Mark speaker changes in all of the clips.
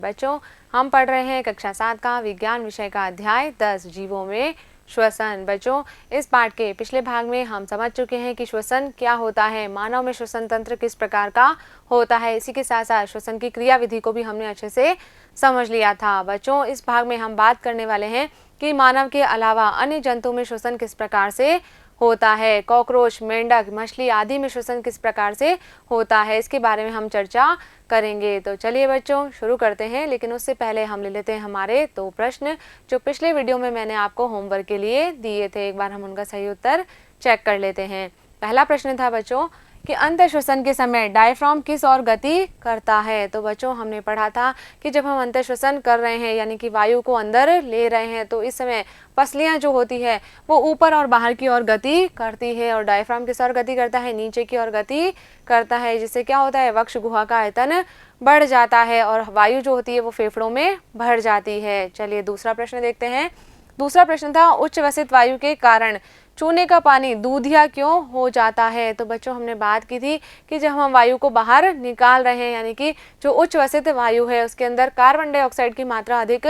Speaker 1: बच्चों, हम पढ़ रहे हैं कक्षा 7 का विज्ञान विषय का अध्याय 10 जीवों में श्वसन। बच्चों, इस पाठ के पिछले भाग में हम समझ चुके हैं कि श्वसन क्या होता है, मानव में श्वसन तंत्र किस प्रकार का होता है। इसी के साथ साथ श्वसन की क्रिया विधि को भी हमने अच्छे से समझ लिया था। बच्चों, इस भाग में हम बात करने वाले हैं कि मानव के अलावा अन्य जंतु में श्वसन किस प्रकार से होता है। कॉकरोच, मेंढक, मछली आदि में श्वसन किस प्रकार से होता है, इसके बारे में हम चर्चा करेंगे। तो चलिए बच्चों शुरू करते हैं, लेकिन उससे पहले हम ले लेते हैं हमारे 2 प्रश्न जो पिछले वीडियो में मैंने आपको होमवर्क के लिए दिए थे। एक बार हम उनका सही उत्तर चेक कर लेते हैं। पहला प्रश्न था बच्चों कि अंत श्वसन के समय डायफ्राम किस ओर गति करता है। तो बच्चों, हमने पढ़ा था कि जब हम अंत श्वसन कर रहे हैं यानी कि वायु को अंदर ले रहे हैं तो इस समय पसलियां जो होती है वो ऊपर और बाहर की ओर गति करती है और डायफ्राम किस ओर गति करता है, नीचे की ओर गति करता है, जिससे क्या होता है, वक्ष गुहा का आयतन बढ़ जाता है और वायु जो होती है वो फेफड़ों में भर जाती है। चलिए दूसरा प्रश्न देखते हैं। दूसरा प्रश्न था उच्च वसित वायु के कारण चूने का पानी दूधिया क्यों हो जाता है। तो बच्चों, हमने बात की थी कि जब हम वायु को बाहर निकाल रहे हैं यानी कि जो उच्च वसित वायु है उसके अंदर कार्बन डाइऑक्साइड की मात्रा अधिक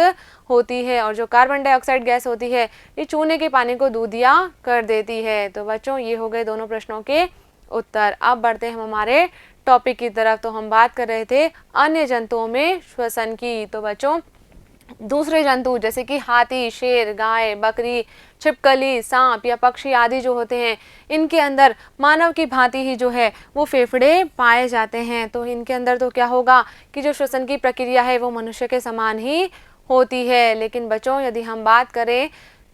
Speaker 1: होती है और जो कार्बन डाइऑक्साइड गैस होती है ये चूने के पानी को दूधिया कर देती है। तो बच्चों, ये हो गए दोनों प्रश्नों के उत्तर। अब बढ़ते हैं हम हमारे टॉपिक की तरफ। तो हम बात कर रहे थे अन्य जंतुओं में श्वसन की। तो बच्चों, दूसरे जंतु जैसे कि हाथी, शेर, गाय, बकरी, छिपकली, सांप या पक्षी आदि जो होते हैं इनके अंदर मानव की भांति ही जो है वो फेफड़े पाए जाते हैं। तो इनके अंदर तो क्या होगा कि जो श्वसन की प्रक्रिया है वो मनुष्य के समान ही होती है। लेकिन बच्चों, यदि हम बात करें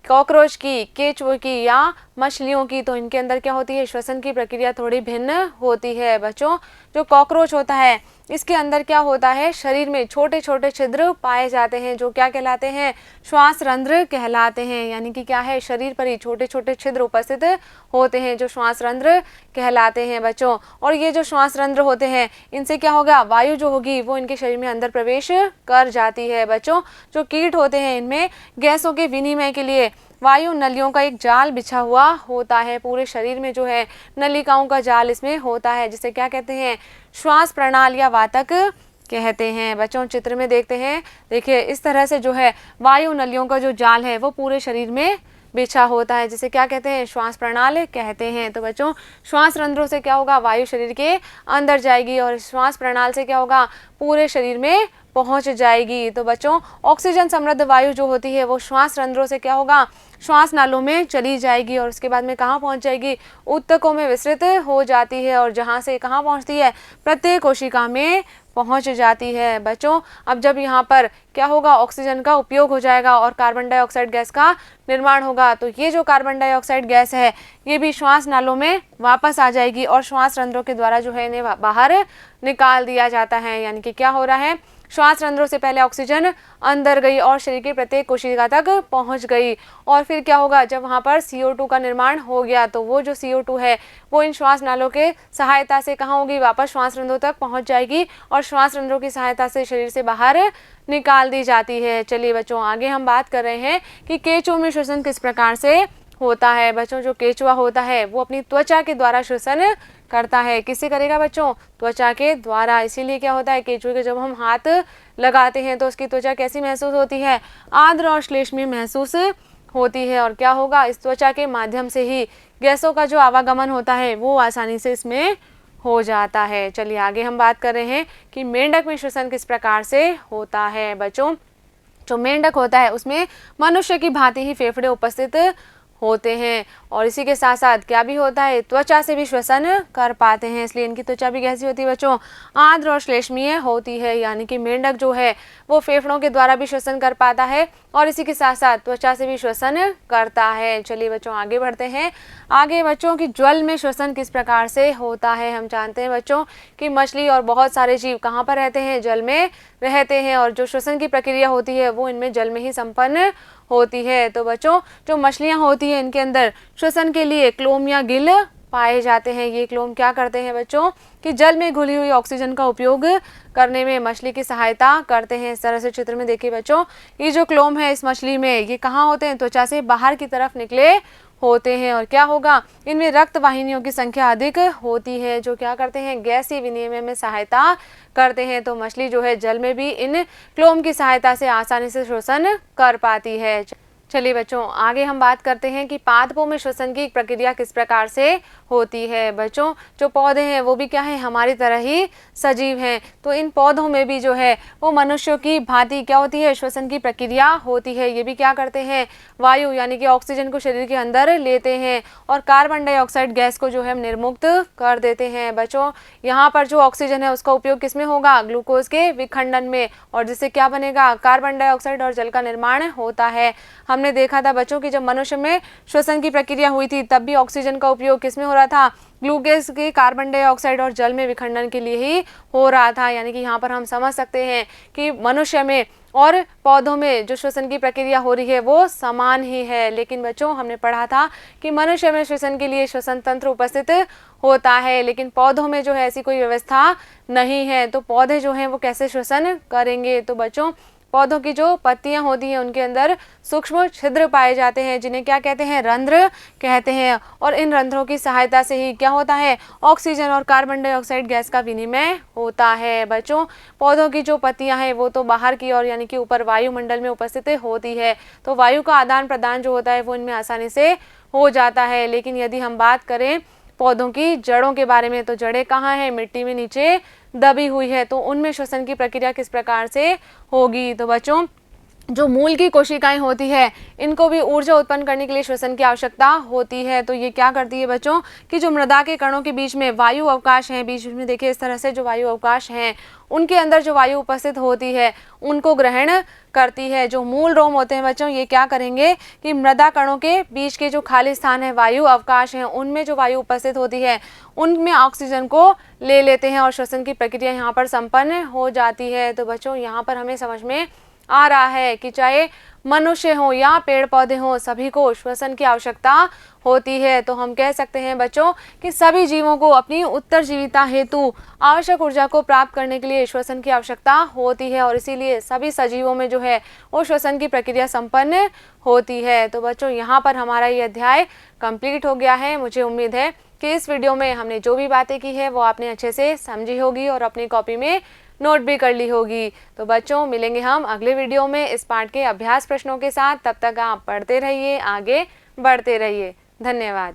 Speaker 1: कॉकरोच की, केचुए की या मछलियों की तो इनके अंदर क्या होती है, श्वसन की प्रक्रिया थोड़ी भिन्न होती है। बच्चों, जो कॉकरोच होता है इसके अंदर क्या होता है, शरीर में छोटे छोटे छिद्र पाए जाते हैं जो क्या कहलाते हैं, श्वास रंध्र कहलाते हैं। यानी कि क्या है, शरीर पर ही छोटे छोटे छिद्र उपस्थित होते हैं जो श्वास रंध्र कहलाते हैं बच्चों। और ये जो श्वास रंध्र होते हैं इनसे क्या होगा, वायु जो होगी वो इनके शरीर में अंदर प्रवेश कर जाती है। बच्चों, जो कीट होते हैं इनमें गैसों के विनिमय के लिए वायु नलियों का एक जाल बिछा हुआ होता है। पूरे शरीर में जो है नलिकाओं का जाल इसमें होता है जिसे क्या कहते हैं, श्वास प्रणाली या वातक कहते हैं। बच्चों, चित्र में देखते हैं, देखिए इस तरह से जो है वायु नलियों का जो जाल है वो पूरे शरीर में बिछा होता है जिसे क्या कहते हैं, श्वास प्रणाली कहते हैं। तो बच्चों, श्वास रंध्रों से क्या होगा, वायु शरीर के अंदर जाएगी और श्वास प्रणाली से क्या होगा, पूरे शरीर में पहुंच जाएगी। तो बच्चों, ऑक्सीजन समृद्ध वायु जो होती है वो श्वास रंध्रों से क्या होगा, श्वास नालों में चली जाएगी और उसके बाद में कहाँ पहुंच जाएगी, ऊतकों में विस्तृत हो जाती है और जहाँ से कहाँ पहुंचती है, प्रत्येक कोशिका में पहुंच जाती है। बच्चों, अब जब यहाँ पर क्या होगा, ऑक्सीजन का उपयोग हो जाएगा और कार्बन डाइऑक्साइड गैस का निर्माण होगा तो ये जो कार्बन डाइऑक्साइड गैस है ये भी श्वास नालों में वापस आ जाएगी और श्वास रंध्रों के द्वारा जो है इन्हें बाहर निकाल दिया जाता है। यानी कि क्या हो रहा है, श्वास रंध्रों से पहले ऑक्सीजन अंदर गई और शरीर के प्रत्येक कोशिका तक पहुंच गई और फिर क्या होगा, जब वहां पर CO2 का निर्माण हो गया तो वो जो CO2 है वो इन श्वास नालों के सहायता से कहाँ होगी, वापस श्वास रंध्रों तक पहुंच जाएगी और श्वास रंध्रों की सहायता से शरीर से बाहर निकाल दी जाती है। चलिए बच्चों, आगे हम बात कर रहे हैं कि केंचुओं में श्वसन किस प्रकार से होता है। बच्चों, जो केंचुआ होता है वो अपनी त्वचा के द्वारा श्वसन करता है। किससे करेगा बच्चों, त्वचा के द्वारा। इसीलिए क्या होता है, केंचुए के जब हम हाथ लगाते हैं तो उसकी त्वचा कैसी महसूस होती है, आर्द्र और श्लेष्मीय महसूस होती है और क्या होगा, इस त्वचा के माध्यम से ही गैसों का जो आवागमन होता है वो आसानी से इसमें हो जाता है। चलिए आगे हम बात कर रहे हैं कि मेंढक में श्वसन किस प्रकार से होता है। बच्चों, जो मेंढक होता है उसमें मनुष्य की भांति ही फेफड़े उपस्थित होते हैं और इसी के साथ साथ क्या भी होता है, त्वचा से भी श्वसन कर पाते हैं, इसलिए इनकी त्वचा भी कैसी होती है बच्चों, आर्द्र और श्लेष्मीय होती है। यानी कि मेंढक जो है वो फेफड़ों के द्वारा भी श्वसन कर पाता है और इसी के साथ साथ त्वचा से भी श्वसन करता है। चलिए बच्चों, आगे बढ़ते हैं। आगे बच्चों की जल में श्वसन किस प्रकार से होता है। हम जानते हैं बच्चों कि मछली और बहुत सारे जीव कहाँ पर रहते हैं, जल में रहते हैं और जो श्वसन की प्रक्रिया होती है वो इनमें जल में ही संपन्न होती है। तो बच्चों, जो मछलियां होती हैं इनके अंदर श्वसन के लिए क्लोम या गिल पाए जाते हैं। ये क्लोम क्या करते हैं बच्चों कि जल में घुली हुई ऑक्सीजन का उपयोग करने में मछली की सहायता करते हैं। इस तरह से चित्र में देखिए बच्चों, ये जो क्लोम है इस मछली में ये कहाँ होते हैं, त्वचा से बाहर की तरफ निकले होते हैं और क्या होगा, इनमें रक्त वाहिनियों की संख्या अधिक होती है जो क्या करते हैं, गैसीय विनिमय में सहायता करते हैं। तो मछली जो है जल में भी इन क्लोम की सहायता से आसानी से श्वसन कर पाती है। चलिए बच्चों, आगे हम बात करते हैं कि पादपों में श्वसन की प्रक्रिया किस प्रकार से होती है। बच्चों, जो पौधे हैं वो भी क्या है, हमारी तरह ही सजीव हैं। तो इन पौधों में भी जो है वो मनुष्यों की भांति क्या होती है, श्वसन की प्रक्रिया होती है। ये भी क्या करते हैं, वायु यानी कि ऑक्सीजन को शरीर के अंदर लेते हैं और कार्बन डाइऑक्साइड गैस को जो है निर्मुक्त कर देते हैं। बच्चों, यहाँ पर जो ऑक्सीजन है उसका उपयोग किसमें होगा, ग्लूकोज के विखंडन में, और जिससे क्या बनेगा, कार्बन डाइऑक्साइड और जल का निर्माण होता है। हमने देखा था बच्चों कि जब मनुष्य में श्वसन की प्रक्रिया हुई थी तब भी ऑक्सीजन का उपयोग किसमें हो रहा था, ग्लूकोज के कार्बन डाइऑक्साइड और जल में विखंडन के लिए ही हो रहा था। यानी कि यहाँ पर हम समझ सकते हैं कि मनुष्य में और पौधों में जो श्वसन की प्रक्रिया हो रही है वो समान ही है। लेकिन बच्चों, हमने पढ़ा था कि मनुष्य में श्वसन के लिए श्वसन तंत्र उपस्थित होता है, लेकिन पौधों में जो है ऐसी कोई व्यवस्था नहीं है। तो पौधे जो हैं वो कैसे श्वसन करेंगे। तो बच्चों, पौधों की जो पत्तियां होती हैं उनके अंदर सूक्ष्म छिद्र पाए जाते हैं जिन्हें क्या कहते हैं, रंध्र कहते हैं। और इन रंध्रों की सहायता से ही क्या होता है, ऑक्सीजन और कार्बन डाइऑक्साइड गैस का विनिमय होता है। बच्चों, पौधों की जो पत्तियां हैं वो तो बाहर की ओर यानी कि ऊपर वायुमंडल में उपस्थित होती है, तो वायु का आदान प्रदान जो होता है वो इनमें आसानी से हो जाता है। लेकिन यदि हम बात करें पौधों की जड़ों के बारे में, तो जड़ें कहाँ हैं, मिट्टी में नीचे दबी हुई है। तो उनमें श्वसन की प्रक्रिया किस प्रकार से होगी। तो बच्चों, जो मूल की कोशिकाएं होती है इनको भी ऊर्जा उत्पन्न करने के लिए श्वसन की आवश्यकता होती है। तो ये क्या करती है बच्चों कि जो मृदा के कणों के बीच में वायु अवकाश है, बीच में देखिए इस तरह से जो वायु अवकाश हैं उनके अंदर जो वायु उपस्थित होती है उनको ग्रहण करती है। जो मूल रोम होते हैं बच्चों, ये क्या करेंगे कि मृदा कणों के बीच के जो खाली स्थान है, वायु अवकाश है, उनमें जो वायु उपस्थित होती है उनमें ऑक्सीजन को ले लेते हैं और श्वसन की प्रक्रिया यहाँ पर संपन्न हो जाती है। तो बच्चों, यहाँ पर हमें समझ में आ रहा है कि चाहे मनुष्य हो या पेड़ पौधे हो, सभी को श्वसन की आवश्यकता होती है। तो हम कह सकते हैं बच्चों कि सभी जीवों को अपनी उत्तरजीविता हेतु आवश्यक ऊर्जा को प्राप्त करने के लिए श्वसन की आवश्यकता होती है और इसीलिए सभी सजीवों में जो है वो श्वसन की प्रक्रिया संपन्न होती है। तो बच्चों, यहाँ पर हमारा ये अध्याय कंप्लीट हो गया है। मुझे उम्मीद है कि इस वीडियो में हमने जो भी बातें की है वो आपने अच्छे से समझी होगी और अपनी कॉपी में नोट भी कर ली होगी। तो बच्चों, मिलेंगे हम अगले वीडियो में इस पाठ के अभ्यास प्रश्नों के साथ। तब तक आप पढ़ते रहिए, आगे बढ़ते रहिए। धन्यवाद।